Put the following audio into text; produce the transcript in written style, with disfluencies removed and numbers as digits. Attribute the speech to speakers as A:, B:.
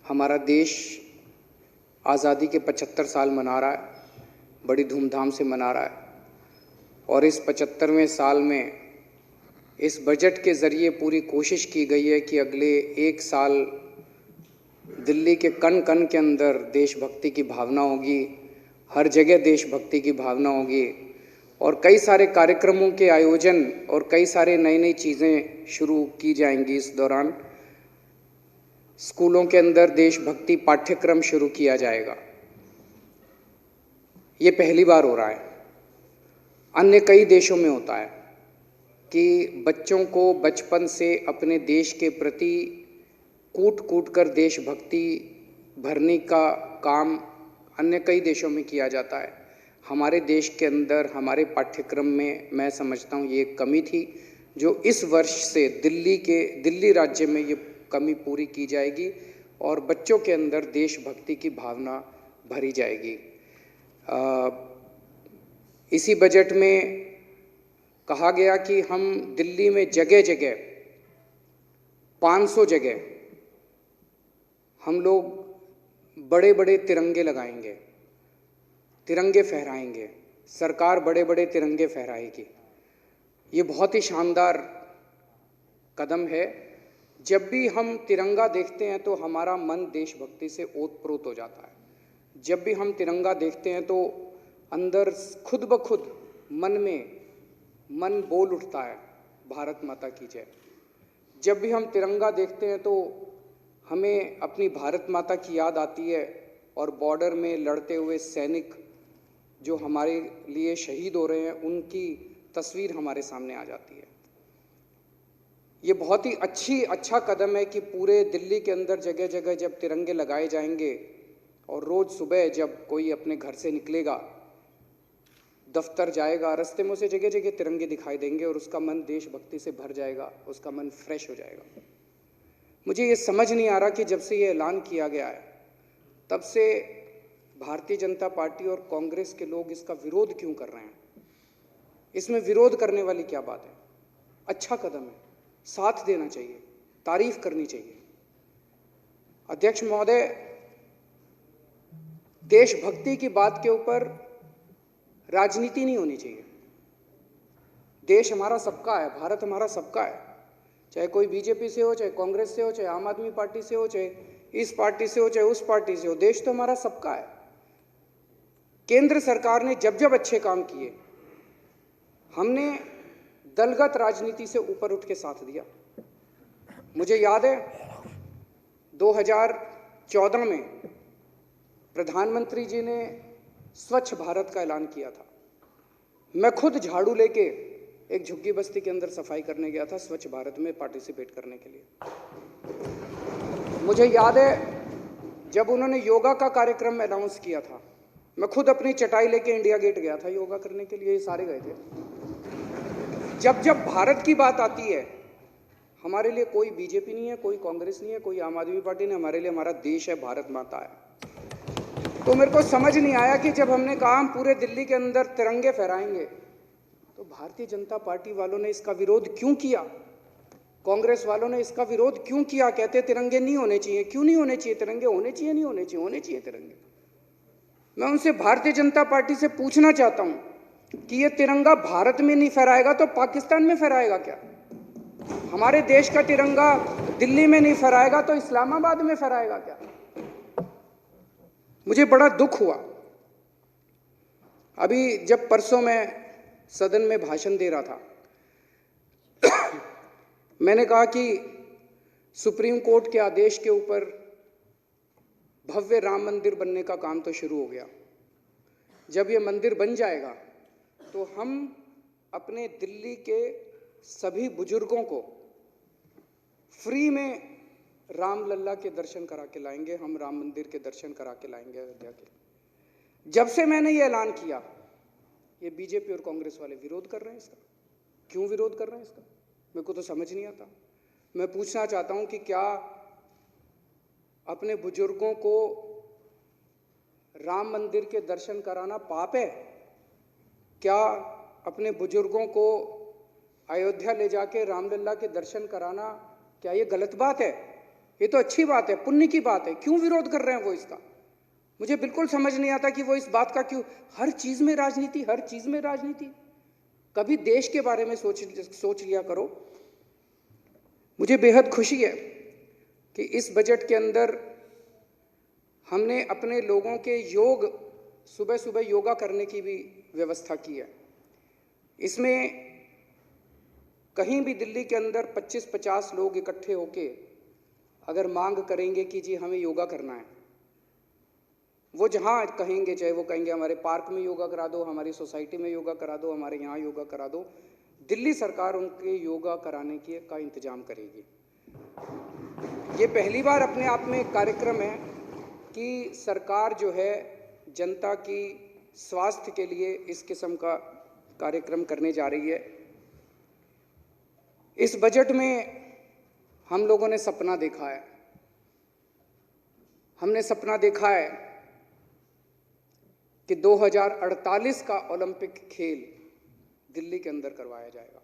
A: हमारा देश आज़ादी के 75 साल मना रहा है, बड़ी धूमधाम से मना रहा है। और इस 75वें साल में इस बजट के ज़रिए पूरी कोशिश की गई है कि अगले एक साल दिल्ली के कण कण के अंदर देशभक्ति की भावना होगी, हर जगह देशभक्ति की भावना होगी और कई सारे कार्यक्रमों के आयोजन और कई सारे नई नई चीज़ें शुरू की जाएंगी। इस दौरान स्कूलों के अंदर देशभक्ति पाठ्यक्रम शुरू किया जाएगा। ये पहली बार हो रहा है। अन्य कई देशों में होता है कि बच्चों को बचपन से अपने देश के प्रति कूट कूट कर देशभक्ति भरने का काम अन्य कई देशों में किया जाता है। हमारे देश के अंदर हमारे पाठ्यक्रम में मैं समझता हूँ ये एक कमी थी, जो इस वर्ष से दिल्ली राज्य में ये कमी पूरी की जाएगी और बच्चों के अंदर देशभक्ति की भावना भरी जाएगी। इसी बजट में कहा गया कि हम दिल्ली में जगह जगह 500 जगह हम लोग बड़े बड़े तिरंगे लगाएंगे, तिरंगे फहराएंगे। सरकार बड़े बड़े तिरंगे फहराएगी। ये बहुत ही शानदार कदम है। जब भी हम तिरंगा देखते हैं तो हमारा मन देशभक्ति से ओतप्रोत हो जाता है। जब भी हम तिरंगा देखते हैं तो अंदर खुद ब खुद मन बोल उठता है, भारत माता की जय। जब भी हम तिरंगा देखते हैं तो हमें अपनी भारत माता की याद आती है और बॉर्डर में लड़ते हुए सैनिक जो हमारे लिए शहीद हो रहे हैं उनकी तस्वीर हमारे सामने आ जाती है। ये बहुत ही अच्छा कदम है कि पूरे दिल्ली के अंदर जगह जगह जब तिरंगे लगाए जाएंगे और रोज़ सुबह जब कोई अपने घर से निकलेगा, दफ्तर जाएगा, रास्ते में उसे जगह जगह तिरंगे दिखाई देंगे और उसका मन देशभक्ति से भर जाएगा, उसका मन फ्रेश हो जाएगा। मुझे ये समझ नहीं आ रहा कि जब से ये ऐलान किया गया है तब से भारतीय जनता पार्टी और कांग्रेस के लोग इसका विरोध क्यों कर रहे हैं। इसमें विरोध करने वाली क्या बात है? अच्छा कदम है, साथ देना चाहिए, तारीफ करनी चाहिए। अध्यक्ष महोदय, देशभक्ति की बात के ऊपर राजनीति नहीं होनी चाहिए। देश हमारा सबका है, भारत हमारा सबका है, चाहे कोई बीजेपी से हो, चाहे कांग्रेस से हो, चाहे आम आदमी पार्टी से हो, चाहे इस पार्टी से हो, चाहे उस पार्टी से हो। देश तो हमारा सबका है। केंद्र सरकार ने जब जब अच्छे काम किए, हमने दलगत राजनीति से ऊपर उठ के साथ दिया। मुझे याद है 2014 में प्रधानमंत्री जी ने स्वच्छ भारत का ऐलान किया था। मैं खुद झाड़ू लेके एक झुग्गी बस्ती के अंदर सफाई करने गया था स्वच्छ भारत में पार्टिसिपेट करने के लिए। मुझे याद है जब उन्होंने योगा का कार्यक्रम अनाउंस किया था, मैं खुद अपनी चटाई लेके इंडिया गेट गया था योगा करने के लिए। ये सारे गए थे। जब जब भारत की बात आती है, हमारे लिए कोई बीजेपी नहीं है, कोई कांग्रेस नहीं है, कोई आम आदमी पार्टी नहीं, हमारे लिए हमारा देश है, भारत माता है। तो मेरे को समझ नहीं आया कि जब हमने कहा हम पूरे दिल्ली के अंदर तिरंगे फहराएंगे तो भारतीय जनता पार्टी वालों ने इसका विरोध क्यों किया, कांग्रेस वालों ने इसका विरोध क्यों किया। कहते तिरंगे नहीं होने चाहिए। क्यों नहीं होने चाहिए तिरंगे? होने चाहिए, नहीं होने चाहिए? होने चाहिए तिरंगे। मैं उनसे भारतीय जनता पार्टी से पूछना चाहता हूं कि ये तिरंगा भारत में नहीं फहराएगा तो पाकिस्तान में फहराएगा क्या? हमारे देश का तिरंगा दिल्ली में नहीं फहराएगा तो इस्लामाबाद में फहराएगा क्या? मुझे बड़ा दुख हुआ। अभी जब परसों मैं सदन में भाषण दे रहा था, मैंने कहा कि सुप्रीम कोर्ट के आदेश के ऊपर भव्य राम मंदिर बनने का काम तो शुरू हो गया। जब ये मंदिर बन जाएगा तो हम अपने दिल्ली के सभी बुजुर्गों को फ्री में रामलला के दर्शन करा के लाएंगे। हम राम मंदिर के दर्शन करा के लाएंगे अयोध्या के। जब से मैंने ये ऐलान किया, ये बीजेपी और कांग्रेस वाले विरोध कर रहे हैं इसका। क्यों विरोध कर रहे हैं इसका? मेरे को तो समझ नहीं आता। मैं पूछना चाहता हूं कि क्या अपने बुजुर्गों को राम मंदिर के दर्शन कराना पाप है? क्या अपने बुजुर्गों को अयोध्या ले जाके रामलला के दर्शन कराना क्या ये गलत बात है? ये तो अच्छी बात है, पुण्य की बात है, क्यों विरोध कर रहे हैं वो इसका? मुझे बिल्कुल समझ नहीं आता कि वो इस बात का क्यों, हर चीज में राजनीति, हर चीज में राजनीति। कभी देश के बारे में सोच लिया करो। मुझे बेहद खुशी है कि इस बजट के अंदर हमने अपने लोगों के सुबह सुबह योगा करने की भी व्यवस्था की है। इसमें कहीं भी दिल्ली के अंदर 25-50 लोग इकट्ठे होके अगर मांग करेंगे कि जी हमें योगा करना है, वो जहाँ कहेंगे, चाहे वो कहेंगे हमारे पार्क में योगा करा दो, हमारी सोसाइटी में योगा करा दो, हमारे यहाँ योगा करा दो, दिल्ली सरकार उनके योगा कराने का इंतजाम करेगी। ये पहली बार अपने आप में एक कार्यक्रम है कि सरकार जो है जनता की स्वास्थ्य के लिए इस किस्म का कार्यक्रम करने जा रही है। इस बजट में हम लोगों ने सपना देखा है, हमने सपना देखा है कि 2048 का ओलंपिक खेल दिल्ली के अंदर करवाया जाएगा।